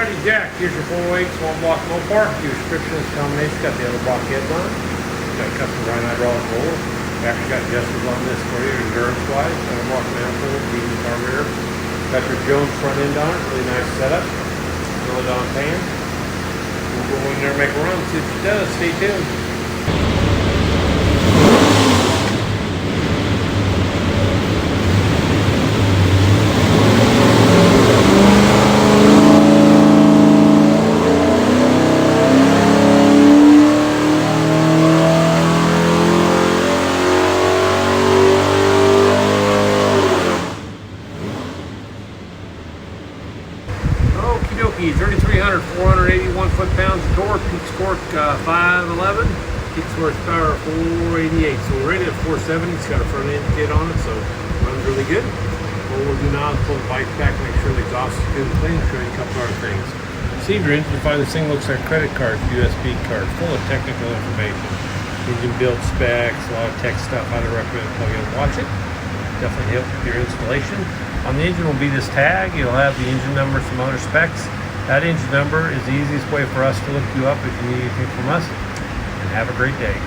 Alrighty, Jack, here's your 408 small block MOPAR. Your description is combination. Got the Edelbrock heads on. Got a custom grind hydraulic roller. Actually got Jesel on this for you, endurance wise. Edelbrock manifold, beam car rear. Got your Jones front end on it. Really nice setup. Milodon Pan. We'll go in there and make a run. See what it does. Stay tuned. Okie dokie, 3,300, 481 foot-pounds of torque, peak torque 511, peak horsepower 488. So we're rated at 470. It's got a front end kit on it, so it runs really good. What we'll do now is pull the bike back, make sure the exhaust is good and clean, show you a couple other things. See your engine, find this thing looks like credit cards, USB cards, full of technical information. Engine build specs, a lot of tech stuff, how to recommend plug in and watch it. Definitely help with your installation. On the engine will be this tag. You'll have the engine number, some other specs. That engine number is the easiest way for us to look you up if you need anything from us. And have a great day.